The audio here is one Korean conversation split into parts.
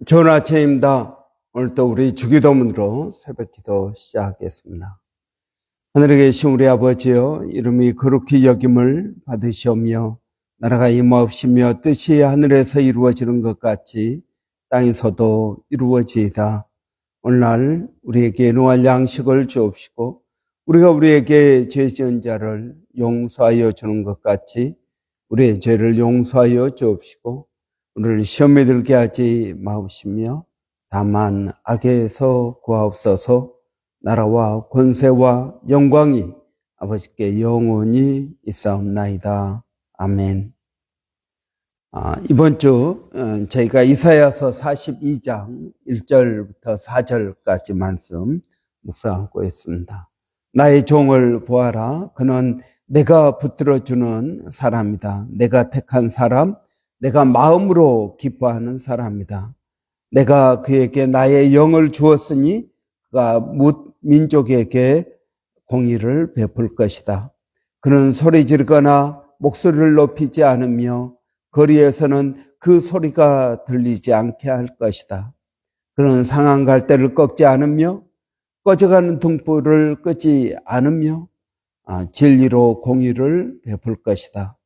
좋은 아침입니다. 오늘 또 우리 주기도문으로 새벽기도 시작하겠습니다. 하늘에 계신 우리 아버지여, 이름이 거룩히 여김을 받으시오며 나라가 임하옵시며 뜻이 하늘에서 이루어지는 것 같이 땅에서도 이루어지이다. 오늘날 우리에게 노할 양식을 주옵시고 우리가 우리에게 죄 지은 자를 용서하여 주는 것 같이 우리의 죄를 용서하여 주옵시고 우리를 시험에 들게 하지 마옵시며 다만 악에서 구하옵소서. 나라와 권세와 영광이 아버지께 영원히 있사옵나이다. 아멘. 이번 주 저희가 이사야서 42장 1절부터 4절까지 말씀 묵상하고 있습니다. 나의 종을 보아라. 그는 내가 붙들어주는 사람이다. 내가 택한 사람, 내가 마음으로 기뻐하는 사람이다. 내가 그에게 나의 영을 주었으니 그가 뭇 민족에게 공의를 베풀 것이다. 그는 소리 지르거나 목소리를 높이지 않으며 거리에서는 그 소리가 들리지 않게 할 것이다. 그는 상한 갈대를 꺾지 않으며 꺼져가는 등불을 끄지 않으며 진리로 공의를 베풀 것이다.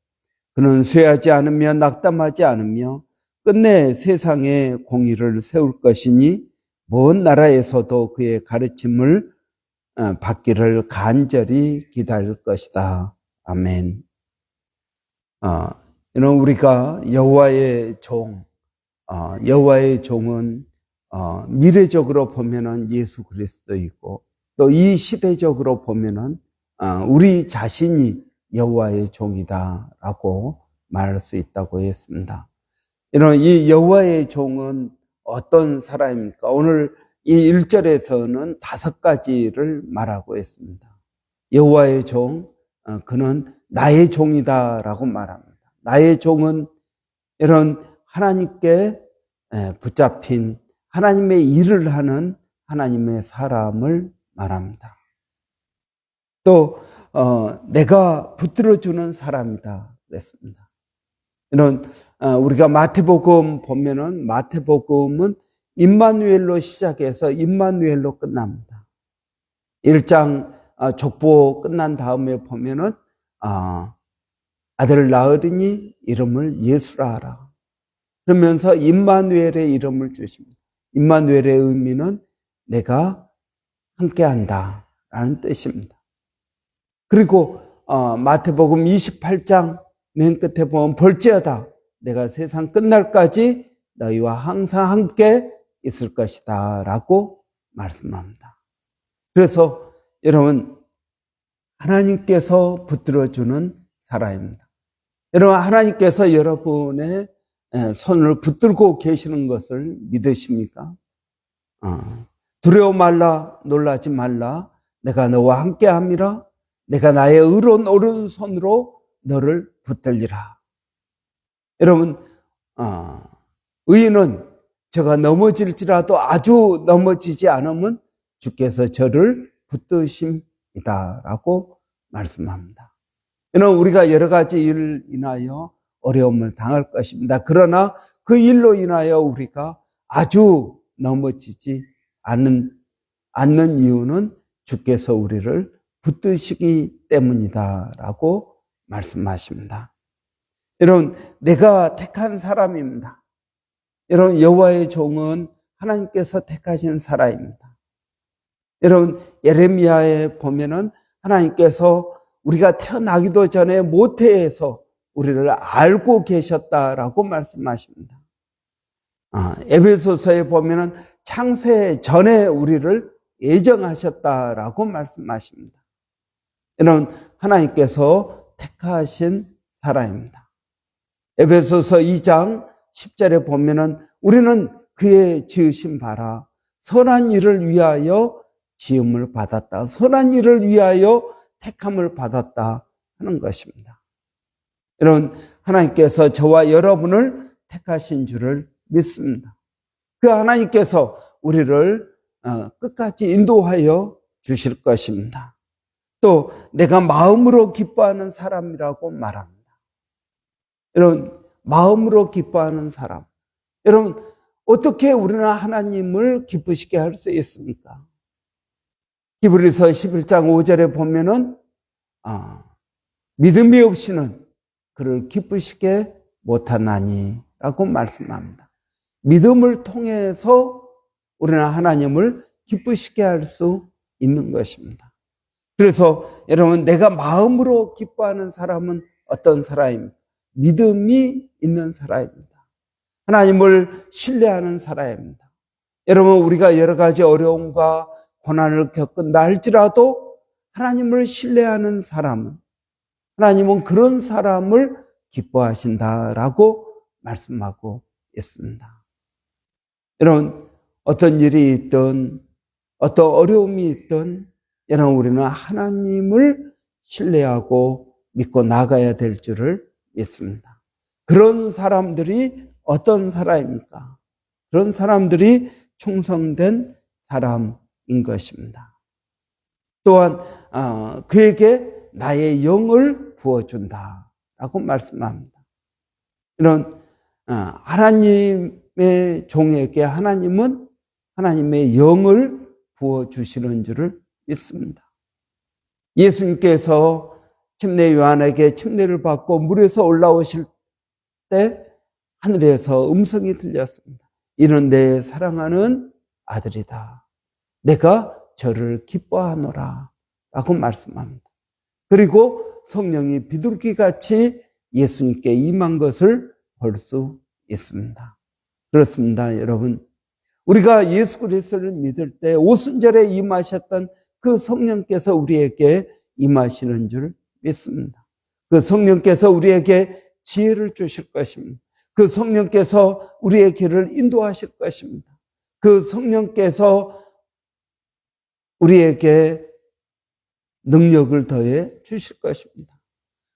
그는 쇠하지 않으며 낙담하지 않으며 끝내 세상에 공의를 세울 것이니 먼 나라에서도 그의 가르침을 받기를 간절히 기다릴 것이다. 아멘. 이런 우리가 여호와의 종, 여호와의 종은 미래적으로 보면은 예수 그리스도이고 또 이 시대적으로 보면은 우리 자신이 여호와의 종이다라고 말할 수 있다고 했습니다. 이런 이 여호와의 종은 어떤 사람입니까? 오늘 이 1절에서는 5가지를 말하고 있습니다. 여호와의 종, 그는 나의 종이다라고 말합니다. 나의 종은 이런 하나님께 붙잡힌 하나님의 일을 하는 하나님의 사람을 말합니다. 또 내가 붙들어주는 사람이다 그랬습니다. 이런 우리가 마태복음 보면은 마태복음은 임마누엘로 시작해서 임마누엘로 끝납니다. 1장 족보 끝난 다음에 보면은 아들을 낳으리니 이름을 예수라 하라. 그러면서 임마누엘의 이름을 주십니다. 임마누엘의 의미는 내가 함께한다 라는 뜻입니다. 그리고 마태복음 28장 맨 끝에 보면 볼지어다 내가 세상 끝날까지 너희와 항상 함께 있을 것이다 라고 말씀합니다. 그래서 여러분, 하나님께서 붙들어주는 사람입니다. 여러분, 하나님께서 여러분의 손을 붙들고 계시는 것을 믿으십니까? 두려워 말라, 놀라지 말라, 내가 너와 함께 함이라, 내가 나의 의로운 오른손으로 너를 붙들리라. 여러분, 의인은 저가 넘어질지라도 아주 넘어지지 않으면 주께서 저를 붙드심이다 라고 말씀합니다. 이는 우리가 여러 가지 일을 인하여 어려움을 당할 것입니다. 그러나 그 일로 인하여 우리가 아주 넘어지지 않는 이유는 주께서 우리를 붙드시기 때문이다 라고 말씀하십니다. 여러분, 내가 택한 사람입니다. 여러분, 여호와의 종은 하나님께서 택하신 사람입니다. 여러분, 예레미야에 보면은 하나님께서 우리가 태어나기도 전에 모태에서 우리를 알고 계셨다라고 말씀하십니다. 에베소서에 보면은 창세 전에 우리를 예정하셨다라고 말씀하십니다. 이런 하나님께서 택하신 사람입니다. 에베소서 2장 10절에 보면은 우리는 그의 지으신 바라 선한 일을 위하여 지음을 받았다. 선한 일을 위하여 택함을 받았다 하는 것입니다. 이런 하나님께서 저와 여러분을 택하신 줄을 믿습니다. 그 하나님께서 우리를 끝까지 인도하여 주실 것입니다. 또 내가 마음으로 기뻐하는 사람이라고 말합니다. 여러분, 마음으로 기뻐하는 사람. 여러분, 어떻게 우리는 하나님을 기쁘시게 할 수 있습니까? 히브리서 11장 5절에 보면은 믿음이 없이는 그를 기쁘시게 못하나니 라고 말씀합니다. 믿음을 통해서 우리는 하나님을 기쁘시게 할 수 있는 것입니다. 그래서 여러분, 내가 마음으로 기뻐하는 사람은 어떤 사람입니까? 믿음이 있는 사람입니다. 하나님을 신뢰하는 사람입니다. 여러분, 우리가 여러 가지 어려움과 고난을 겪은다 할지라도 하나님을 신뢰하는 사람은, 하나님은 그런 사람을 기뻐하신다라고 말씀하고 있습니다. 여러분, 어떤 일이 있든 어떤 어려움이 있든 여러분, 우리는 하나님을 신뢰하고 믿고 나가야 될 줄을 믿습니다. 그런 사람들이 어떤 사람입니까? 그런 사람들이 충성된 사람인 것입니다. 또한 그에게 나의 영을 부어준다라고 말씀합니다. 이런 하나님의 종에게 하나님은 하나님의 영을 부어주시는 줄을 믿습니다. 예수님께서 침례 요한에게 침례를 받고 물에서 올라오실 때 하늘에서 음성이 들렸습니다. 이는 내 사랑하는 아들이다. 내가 저를 기뻐하노라 라고 말씀합니다. 그리고 성령이 비둘기같이 예수님께 임한 것을 볼 수 있습니다. 그렇습니다, 여러분. 우리가 예수 그리스도를 믿을 때 오순절에 임하셨던 그 성령께서 우리에게 임하시는 줄 믿습니다. 그 성령께서 우리에게 지혜를 주실 것입니다. 그 성령께서 우리의 길을 인도하실 것입니다. 그 성령께서 우리에게 능력을 더해 주실 것입니다.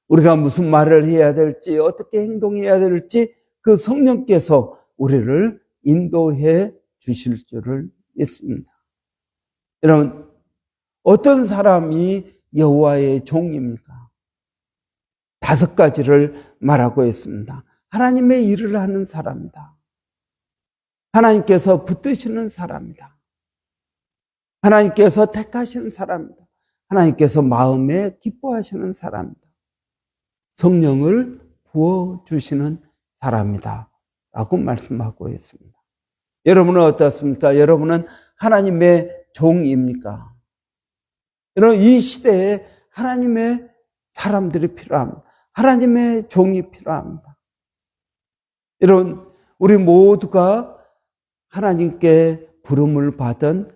우리가 무슨 말을 해야 될지, 어떻게 행동해야 될지 그 성령께서 우리를 인도해 주실 줄을 믿습니다. 여러분, 어떤 사람이 여호와의 종입니까? 5가지를 말하고 있습니다. 하나님의 일을 하는 사람이다. 하나님께서 붙드시는 사람이다. 하나님께서 택하신 사람이다. 하나님께서 마음에 기뻐하시는 사람이다. 성령을 부어주시는 사람이다 라고 말씀하고 있습니다. 여러분은 어떻습니까? 여러분은 하나님의 종입니까? 여러분, 이 시대에 하나님의 사람들이 필요합니다. 하나님의 종이 필요합니다. 여러분, 우리 모두가 하나님께 부름을 받은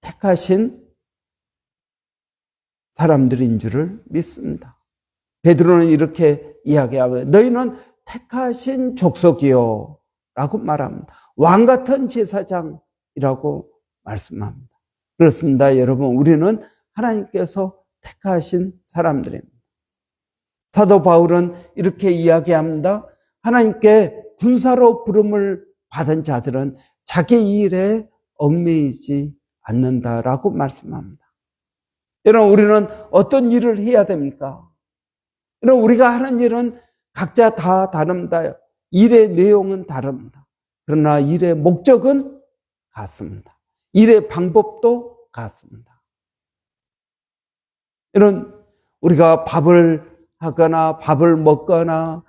택하신 사람들인 줄을 믿습니다. 베드로는 이렇게 이야기하고 너희는 택하신 족속이요 라고 말합니다. 왕같은 제사장이라고 말씀합니다. 그렇습니다, 여러분. 우리는 하나님께서 택하신 사람들입니다. 사도 바울은 이렇게 이야기합니다. 하나님께 군사로 부름을 받은 자들은 자기 일에 얽매이지 않는다라고 말씀합니다. 여러분, 우리는 어떤 일을 해야 됩니까? 여러분, 우리가 하는 일은 각자 다 다릅니다. 일의 내용은 다릅니다. 그러나 일의 목적은 같습니다. 일의 방법도 같습니다. 여러분, 우리가 밥을 하거나 밥을 먹거나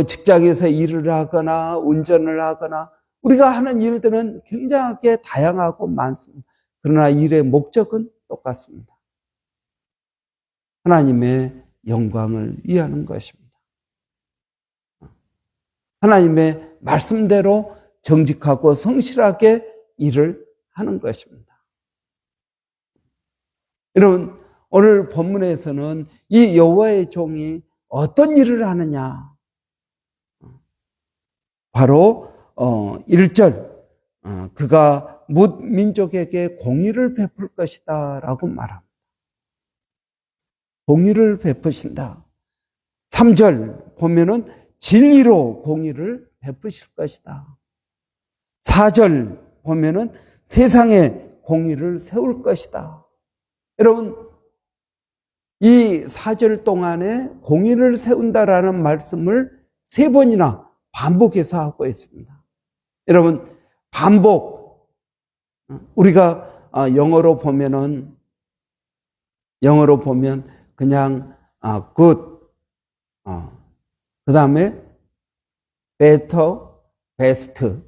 직장에서 일을 하거나 운전을 하거나 우리가 하는 일들은 굉장하게 다양하고 많습니다. 그러나 일의 목적은 똑같습니다. 하나님의 영광을 위하는 것입니다. 하나님의 말씀대로 정직하고 성실하게 일을 하는 것입니다. 여러분, 오늘 본문에서는 이 여호와의 종이 어떤 일을 하느냐? 바로 1절 그가 뭇 민족에게 공의를 베풀 것이다 라고 말합니다. 공의를 베푸신다. 3절 보면은 진리로 공의를 베푸실 것이다. 4절 보면은 세상에 공의를 세울 것이다. 여러분, 이 4절 동안에 공의를 세운다라는 말씀을 3번이나 반복해서 하고 있습니다. 여러분, 반복. 우리가 영어로 보면 그냥 good, 그 다음에 better, best.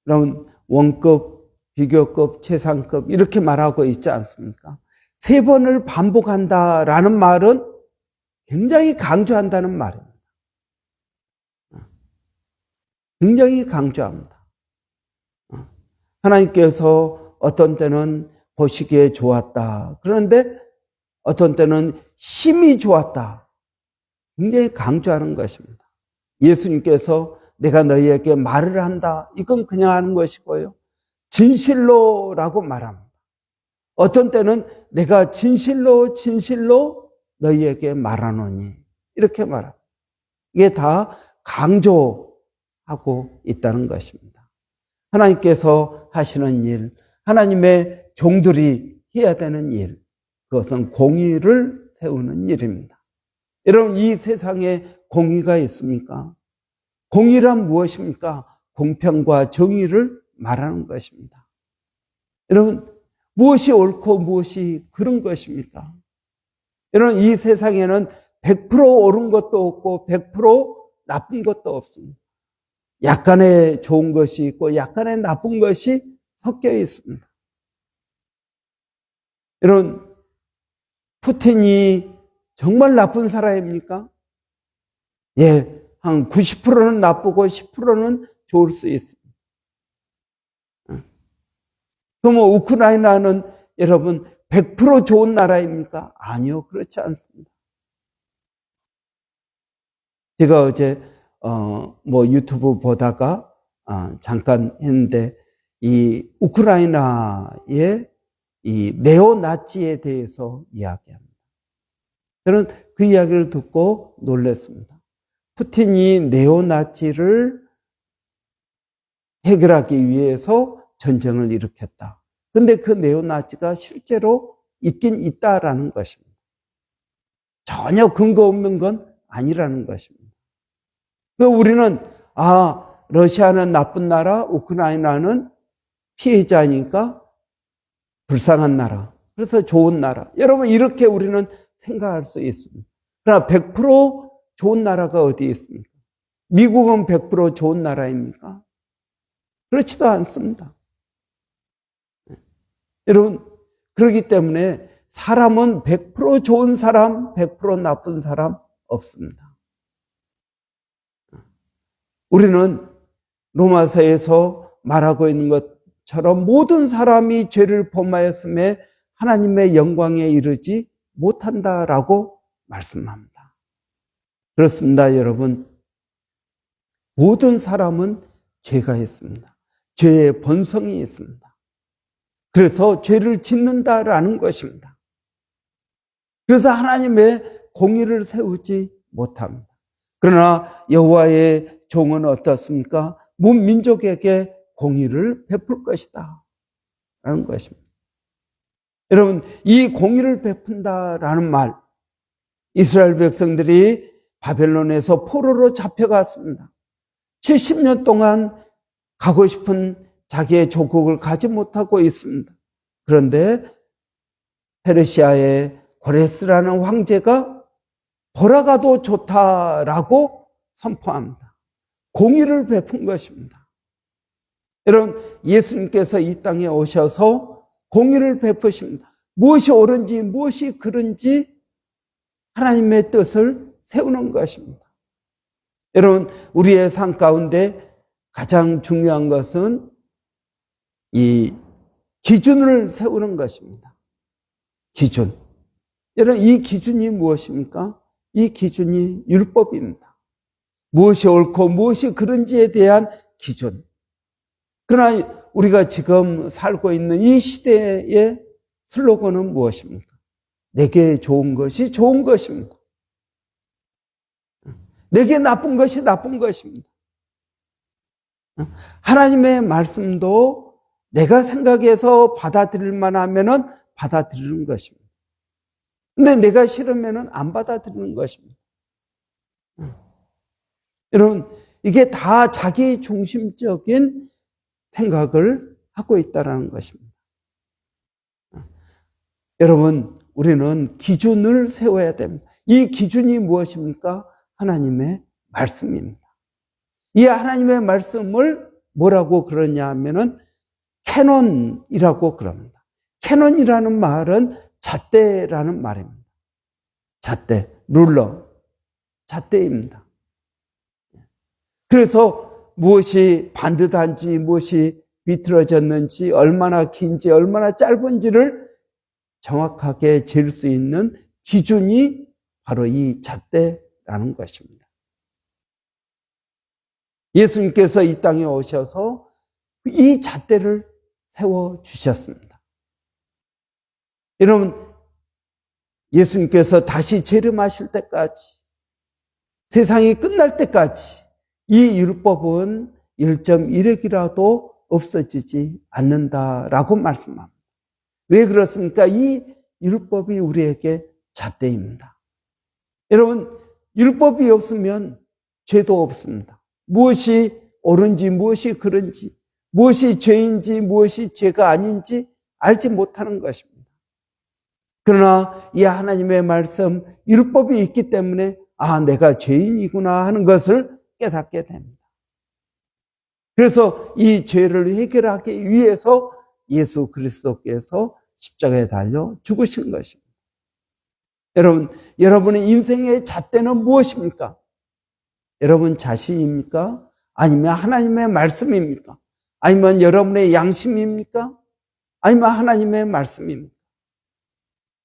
그러면 원급, 비교급, 최상급 이렇게 말하고 있지 않습니까? 3번을 반복한다라는 말은 굉장히 강조한다는 말입니다. 굉장히 강조합니다. 하나님께서 어떤 때는 보시기에 좋았다. 그런데 어떤 때는 심히 좋았다. 굉장히 강조하는 것입니다. 예수님께서 내가 너희에게 말을 한다. 이건 그냥 하는 것이고요. 진실로라고 말합니다. 어떤 때는 내가 진실로 너희에게 말하노니. 이렇게 말합니다. 이게 다 강조하고 있다는 것입니다. 하나님께서 하시는 일, 하나님의 종들이 해야 되는 일, 그것은 공의를 세우는 일입니다. 여러분, 이 세상에 공의가 있습니까? 공의란 무엇입니까? 공평과 정의를 말하는 것입니다. 여러분, 무엇이 옳고 무엇이 그른 것입니까? 여러분, 이 세상에는 100% 옳은 것도 없고 100% 나쁜 것도 없습니다. 약간의 좋은 것이 있고 약간의 나쁜 것이 섞여 있습니다. 여러분, 푸틴이 정말 나쁜 사람입니까? 예, 한 90%는 나쁘고 10%는 좋을 수 있습니다. 그럼 우크라이나는 여러분 100% 좋은 나라입니까? 아니요, 그렇지 않습니다. 제가 어제 유튜브 보다가 잠깐 했는데 이 우크라이나의 이 네오나치에 대해서 이야기합니다. 저는 그 이야기를 듣고 놀랐습니다. 푸틴이 네오나치를 해결하기 위해서 전쟁을 일으켰다. 그런데 그 네오나치가 실제로 있긴 있다라는 것입니다. 전혀 근거 없는 건 아니라는 것입니다. 우리는 러시아는 나쁜 나라, 우크라이나는 피해자니까 불쌍한 나라, 그래서 좋은 나라. 여러분, 이렇게 우리는 생각할 수 있습니다. 그러나 100% 좋은 나라가 어디 있습니까? 미국은 100% 좋은 나라입니까? 그렇지도 않습니다. 여러분, 그렇기 때문에 사람은 100% 좋은 사람, 100% 나쁜 사람 없습니다. 우리는 로마서에서 말하고 있는 것처럼 모든 사람이 죄를 범하였음에 하나님의 영광에 이르지 못한다라고 말씀합니다. 그렇습니다, 여러분. 모든 사람은 죄가 있습니다. 죄의 본성이 있습니다. 그래서 죄를 짓는다라는 것입니다. 그래서 하나님의 공의를 세우지 못합니다. 그러나 여호와의 종은 어떻습니까? 문 민족에게 공의를 베풀 것이다 라는 것입니다. 여러분, 이 공의를 베푼다라는 말, 이스라엘 백성들이 바벨론에서 포로로 잡혀갔습니다. 70년 동안 가고 싶은 자기의 조국을 가지 못하고 있습니다. 그런데 페르시아의 고레스라는 황제가 돌아가도 좋다라고 선포합니다. 공의를 베푼 것입니다. 여러분, 예수님께서 이 땅에 오셔서 공의를 베푸십니다. 무엇이 옳은지 무엇이 그른지 하나님의 뜻을 세우는 것입니다. 여러분, 우리의 삶 가운데 가장 중요한 것은 이 기준을 세우는 것입니다. 기준. 여러분, 이 기준이 무엇입니까? 이 기준이 율법입니다. 무엇이 옳고 무엇이 그른지에 대한 기준. 그러나 우리가 지금 살고 있는 이 시대의 슬로건은 무엇입니까? 내게 좋은 것이 좋은 것입니다. 내게 나쁜 것이 나쁜 것입니다. 하나님의 말씀도 내가 생각해서 받아들일 만하면은 받아들이는 것입니다. 근데 내가 싫으면은 안 받아들이는 것입니다. 여러분, 이게 다 자기 중심적인 생각을 하고 있다는 것입니다. 여러분, 우리는 기준을 세워야 됩니다. 이 기준이 무엇입니까? 하나님의 말씀입니다. 이 하나님의 말씀을 뭐라고 그러냐 하면은 캐논이라고 그럽니다. 캐논이라는 말은 잣대라는 말입니다. 잣대, 룰러, 잣대입니다. 그래서 무엇이 반듯한지, 무엇이 비틀어졌는지, 얼마나 긴지, 얼마나 짧은지를 정확하게 잴 수 있는 기준이 바로 이 잣대라는 것입니다. 예수님께서 이 땅에 오셔서 이 잣대를 세워주셨습니다. 여러분, 예수님께서 다시 재림하실 때까지, 세상이 끝날 때까지 이 율법은 1.1획이라도 없어지지 않는다라고 말씀합니다. 왜 그렇습니까? 이 율법이 우리에게 잣대입니다. 여러분, 율법이 없으면 죄도 없습니다. 무엇이 옳은지, 무엇이 그른지, 무엇이 죄인지, 무엇이 죄가 아닌지 알지 못하는 것입니다. 그러나 이 하나님의 말씀, 율법이 있기 때문에 내가 죄인이구나 하는 것을 깨닫게 됩니다. 그래서 이 죄를 해결하기 위해서 예수 그리스도께서 십자가에 달려 죽으신 것입니다. 여러분, 여러분의 인생의 잣대는 무엇입니까? 여러분 자신입니까? 아니면 하나님의 말씀입니까? 아니면 여러분의 양심입니까? 아니면 하나님의 말씀입니까?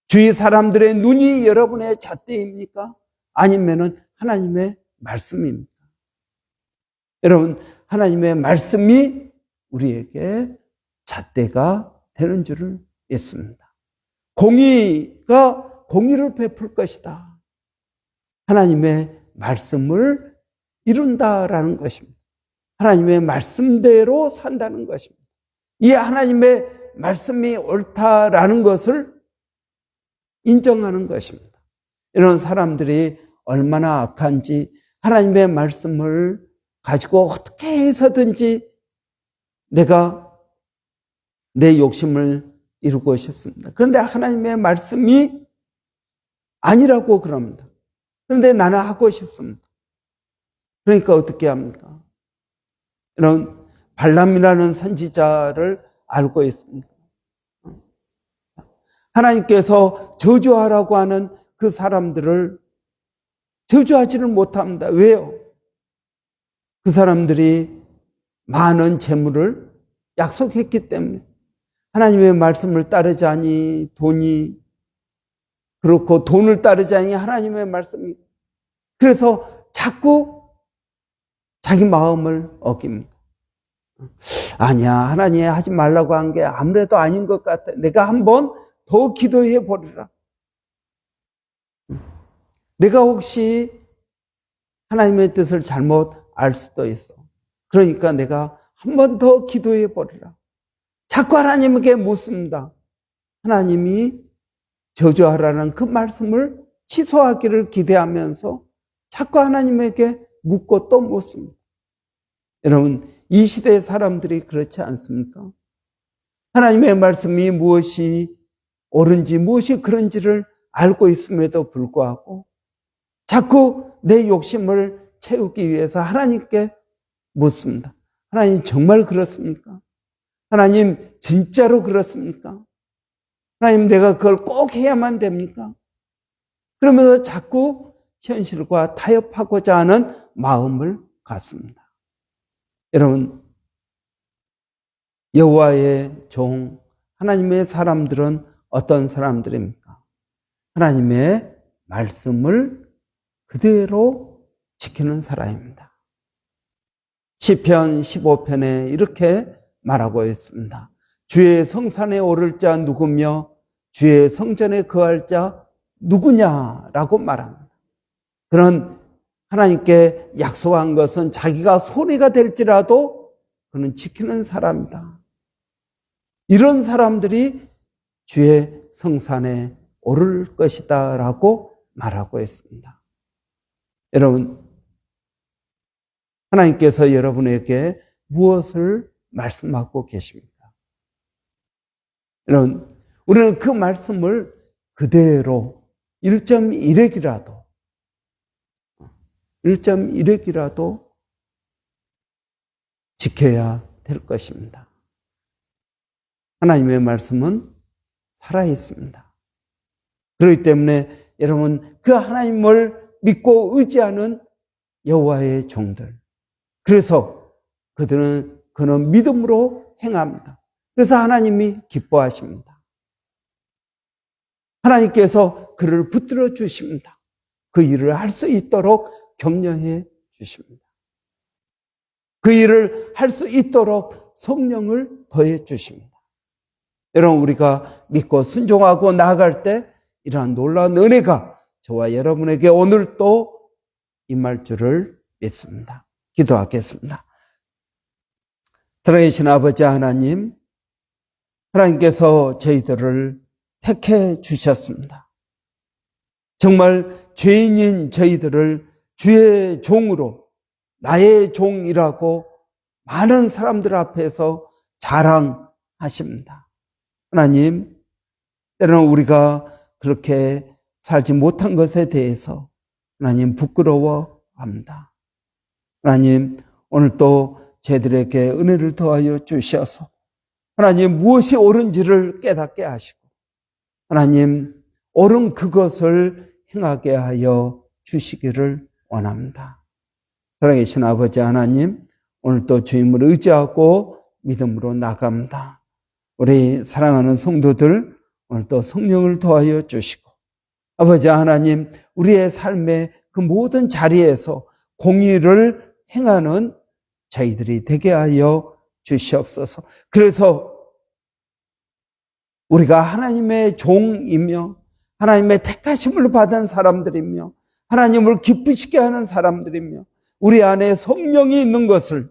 주위 사람들의 눈이 여러분의 잣대입니까? 아니면 하나님의 말씀입니까? 여러분, 하나님의 말씀이 우리에게 잣대가 되는 줄을 믿습니다. 공의가 공의를 베풀 것이다. 하나님의 말씀을 이룬다라는 것입니다. 하나님의 말씀대로 산다는 것입니다. 이 하나님의 말씀이 옳다라는 것을 인정하는 것입니다. 이런 사람들이 얼마나 악한지 하나님의 말씀을 가지고 어떻게 해서든지 내가 내 욕심을 이루고 싶습니다. 그런데 하나님의 말씀이 아니라고 그럽니다. 그런데 나는 하고 싶습니다. 그러니까 어떻게 합니까? 이런 발람이라는 선지자를 알고 있습니다. 하나님께서 저주하라고 하는 그 사람들을 저주하지를 못합니다. 왜요? 그 사람들이 많은 재물을 약속했기 때문에 하나님의 말씀을 따르자니 돈이 그렇고 돈을 따르자니 하나님의 말씀이 그래서 자꾸 자기 마음을 어깁니다. 아니야, 하나님 하지 말라고 한 게 아무래도 아닌 것 같아. 내가 한번 더 기도해 보리라. 내가 혹시 하나님의 뜻을 잘못 알 수도 있어. 그러니까 내가 한 번 더 기도해 보리라. 자꾸 하나님에게 묻습니다. 하나님이 저주하라는 그 말씀을 취소하기를 기대하면서 자꾸 하나님에게 묻고 또 묻습니다. 여러분, 이 시대의 사람들이 그렇지 않습니까? 하나님의 말씀이 무엇이 옳은지 무엇이 그런지를 알고 있음에도 불구하고 자꾸 내 욕심을 채우기 위해서 하나님께 묻습니다. 하나님 정말 그렇습니까? 하나님 진짜로 그렇습니까? 하나님 내가 그걸 꼭 해야만 됩니까? 그러면서 자꾸 현실과 타협하고자 하는 마음을 갖습니다. 여러분, 여호와의 종, 하나님의 사람들은 어떤 사람들입니까? 하나님의 말씀을 그대로 지키는 사람입니다. 시편 15편에 이렇게 말하고 있습니다. 주의 성산에 오를 자 누구며 주의 성전에 거할 자 누구냐라고 말합니다. 그런 하나님께 약속한 것은 자기가 손해가 될지라도 그는 지키는 사람이다. 이런 사람들이 주의 성산에 오를 것이다 라고 말하고 있습니다. 여러분, 하나님께서 여러분에게 무엇을 말씀하고 계십니다. 여러분, 우리는 그 말씀을 그대로 1.1핵이라도 지켜야 될 것입니다. 하나님의 말씀은 살아있습니다. 그렇기 때문에 여러분, 그 하나님을 믿고 의지하는 여호와의 종들, 그래서 그는 믿음으로 행합니다. 그래서 하나님이 기뻐하십니다. 하나님께서 그를 붙들어 주십니다. 그 일을 할 수 있도록 격려해 주십니다. 그 일을 할 수 있도록 성령을 더해 주십니다. 여러분, 우리가 믿고 순종하고 나아갈 때 이러한 놀라운 은혜가 저와 여러분에게 오늘 또 임할 줄을 믿습니다. 기도하겠습니다. 사랑하신 아버지 하나님, 하나님께서 저희들을 택해 주셨습니다. 정말 죄인인 저희들을 주의 종으로, 나의 종이라고 많은 사람들 앞에서 자랑하십니다. 하나님, 때로는 우리가 그렇게 살지 못한 것에 대해서 하나님 부끄러워합니다. 하나님, 오늘 또 저희들에게 은혜를 더하여 주셔서 하나님 무엇이 옳은지를 깨닫게 하시고 하나님 옳은 그것을 행하게 하여 주시기를 원합니다. 살아계신 아버지 하나님, 오늘 또 주님을 의지하고 믿음으로 나갑니다. 우리 사랑하는 성도들 오늘 또 성령을 더하여 주시고 아버지 하나님, 우리의 삶의 그 모든 자리에서 공의를 행하는 저희들이 되게 하여 주시옵소서. 그래서 우리가 하나님의 종이며 하나님의 택하심을 받은 사람들이며 하나님을 기쁘시게 하는 사람들이며 우리 안에 성령이 있는 것을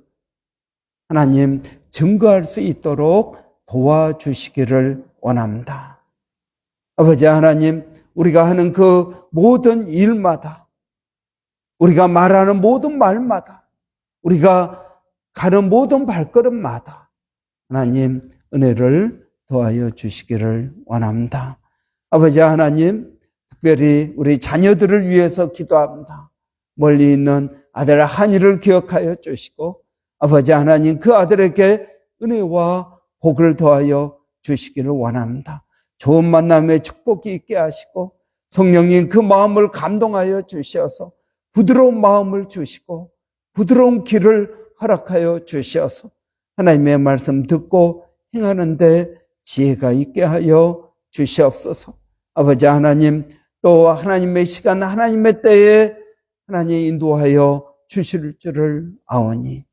하나님 증거할 수 있도록 도와주시기를 원합니다. 아버지 하나님, 우리가 하는 그 모든 일마다, 우리가 말하는 모든 말마다, 우리가 가는 모든 발걸음마다 하나님 은혜를 더하여 주시기를 원합니다. 아버지 하나님, 특별히 우리 자녀들을 위해서 기도합니다. 멀리 있는 아들 한이를 기억하여 주시고 아버지 하나님, 그 아들에게 은혜와 복을 더하여 주시기를 원합니다. 좋은 만남의 축복이 있게 하시고 성령님 그 마음을 감동하여 주셔서 부드러운 마음을 주시고 부드러운 길을 허락하여 주셔서 하나님의 말씀 듣고 행하는데 지혜가 있게 하여 주시옵소서. 아버지 하나님, 또 하나님의 시간 하나님의 때에 하나님 인도하여 주실 줄을 아오니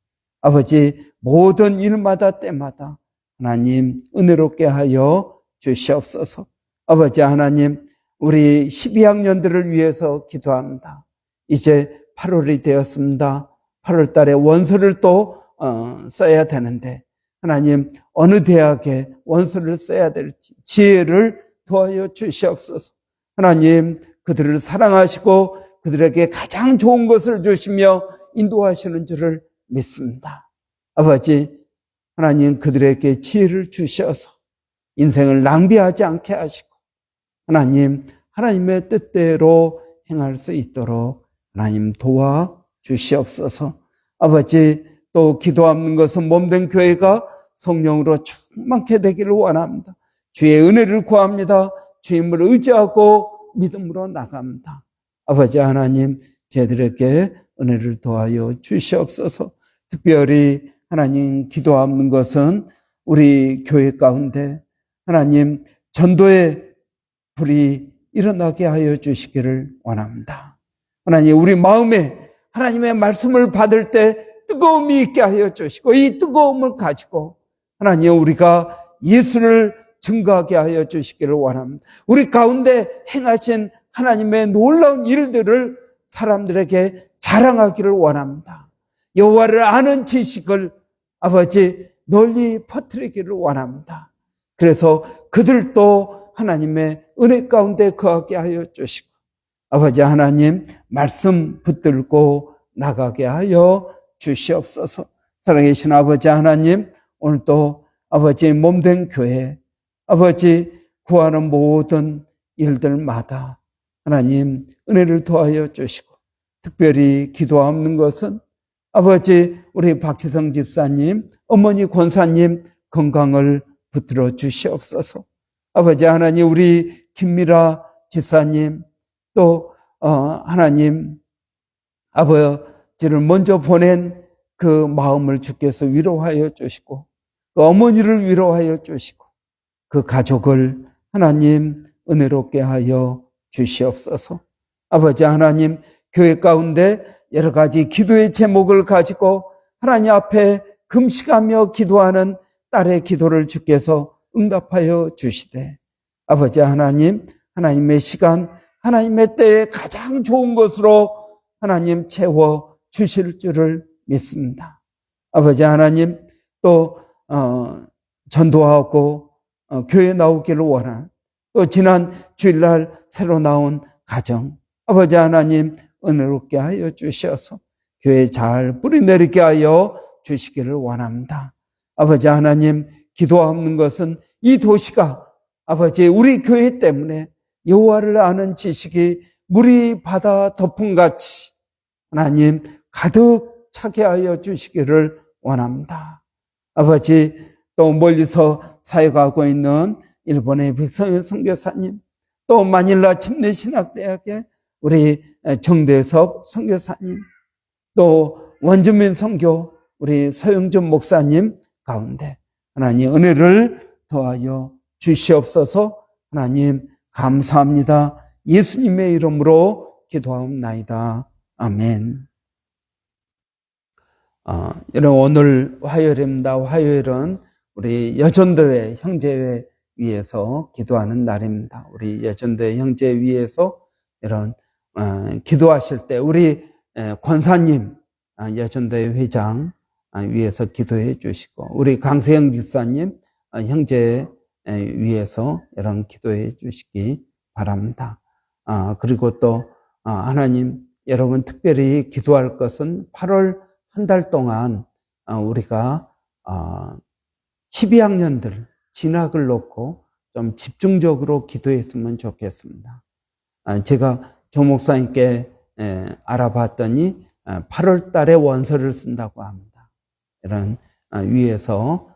아버지 모든 일마다 때마다 하나님 은혜롭게 하여 주시옵소서. 아버지 하나님, 우리 12학년들을 위해서 기도합니다. 이제 8월이 되었습니다. 8월 달에 원서를 또 써야 되는데 하나님 어느 대학에 원서를 써야 될지 지혜를 도와여 주시옵소서. 하나님 그들을 사랑하시고 그들에게 가장 좋은 것을 주시며 인도하시는 줄을 믿습니다. 아버지 하나님 그들에게 지혜를 주셔서 인생을 낭비하지 않게 하시고 하나님의 뜻대로 행할 수 있도록 하나님 도와주시옵소서. 아버지 또 기도하는 것은 몸된 교회가 성령으로 충만케 되기를 원합니다. 주의 은혜를 구합니다. 주님을 의지하고 믿음으로 나갑니다. 아버지 하나님, 저희들에게 은혜를 더하여 주시옵소서. 특별히 하나님 기도하는 것은 우리 교회 가운데 하나님 전도의 불이 일어나게 하여 주시기를 원합니다. 하나님 우리 마음에 하나님의 말씀을 받을 때 뜨거움이 있게 하여 주시고 이 뜨거움을 가지고 하나님 우리가 예수를 증거하게 하여 주시기를 원합니다. 우리 가운데 행하신 하나님의 놀라운 일들을 사람들에게 자랑하기를 원합니다. 여호와를 아는 지식을 아버지 널리 퍼뜨리기를 원합니다. 그래서 그들도 하나님의 은혜 가운데 거하게 하여 주시고 아버지 하나님 말씀 붙들고 나가게 하여 주시옵소서. 사랑하신 아버지 하나님, 오늘도 아버지 몸된 교회, 아버지 구하는 모든 일들마다 하나님 은혜를 더하여 주시고, 특별히 기도하는 것은 아버지 우리 박지성 집사님, 어머니 권사님 건강을 붙들어 주시옵소서. 아버지 하나님 우리 김미라 집사님 또 하나님 아버지를 먼저 보낸 그 마음을 주께서 위로하여 주시고, 그 어머니를 위로하여 주시고, 그 가족을 하나님 은혜롭게 하여 주시옵소서. 아버지 하나님 교회 가운데 여러 가지 기도의 제목을 가지고 하나님 앞에 금식하며 기도하는 딸의 기도를 주께서 응답하여 주시되, 아버지 하나님 하나님의 시간, 하나님의 때에 가장 좋은 것으로 하나님 채워 주실 줄을 믿습니다. 아버지 하나님 또 전도하고 교회 나오기를 원하는, 또 지난 주일날 새로 나온 가정, 아버지 하나님 은혜롭게 하여 주셔서 교회 잘 뿌리내리게 하여 주시기를 원합니다. 아버지 하나님 기도하는 것은 이 도시가 아버지 우리 교회 때문에 여호와를 아는 지식이 물이 바다 덮음같이 하나님 가득 차게 하여 주시기를 원합니다. 아버지 또 멀리서 사역하고 있는 일본의 백성현 선교사님, 또 마닐라 침례신학대학의 우리 정대섭 선교사님, 또 원주민 선교 우리 서영준 목사님 가운데 하나님 은혜를 더하여 주시옵소서. 하나님 감사합니다. 예수님의 이름으로 기도하옵나이다. 아멘. 여러분 오늘 화요일입니다. 화요일은 우리 여전도회 형제회 위해서 기도하는 날입니다. 우리 여전도회 형제 위해서 이런 기도하실 때 우리 권사님 여전도회 회장 위해서 기도해 주시고, 우리 강세영 집사님 형제 위해서 이런 기도해 주시기 바랍니다. 그리고 또 하나님 여러분 특별히 기도할 것은 8월 한 달 동안 우리가 12학년들 진학을 놓고 좀 집중적으로 기도했으면 좋겠습니다. 제가 조 목사님께 알아봤더니 8월 달에 원서를 쓴다고 합니다. 이런 위에서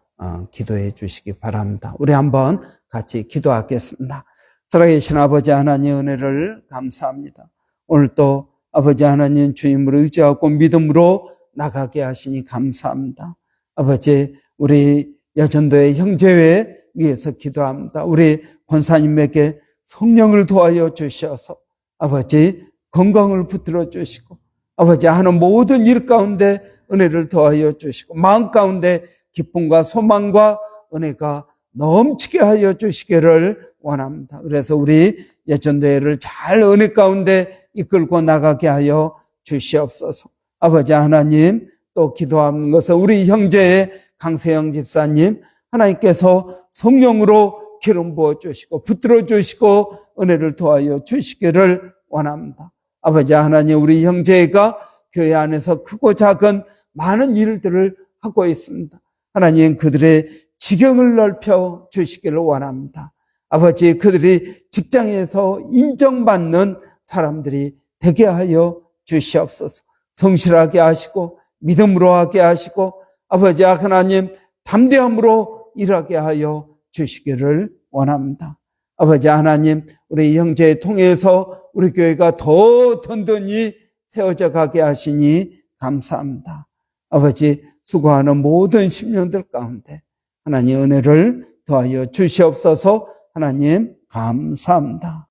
기도해 주시기 바랍니다. 우리 한번 같이 기도하겠습니다. 살아계신 아버지 하나님 은혜를 감사합니다. 오늘 또 아버지 하나님 주님을 의지하고 믿음으로 나가게 하시니 감사합니다. 아버지 우리 여전도의 형제회 위해서 기도합니다. 우리 권사님에게 성령을 도와여 주셔서 아버지 건강을 붙들어 주시고, 아버지 하는 모든 일 가운데 은혜를 더하여 주시고, 마음 가운데 기쁨과 소망과 은혜가 넘치게 하여 주시기를 원합니다. 그래서 우리 여전도회를 잘 은혜 가운데 이끌고 나가게 하여 주시옵소서. 아버지 하나님 또 기도하는 것은 우리 형제의 강세영 집사님 하나님께서 성령으로 기름 부어 주시고 붙들어 주시고 은혜를 도와여 주시기를 원합니다. 아버지 하나님 우리 형제가 교회 안에서 크고 작은 많은 일들을 하고 있습니다. 하나님 그들의 지경을 넓혀 주시기를 원합니다. 아버지 그들이 직장에서 인정받는 사람들이 되게 하여 주시옵소서. 성실하게 하시고 믿음으로 하게 하시고 아버지 하나님 담대함으로 일하게 하여 주시기를 원합니다. 아버지 하나님 우리 형제 통해서 우리 교회가 더 든든히 세워져 가게 하시니 감사합니다. 아버지 수고하는 모든 심령들 가운데 하나님 은혜를 더하여 주시옵소서. 하나님 감사합니다.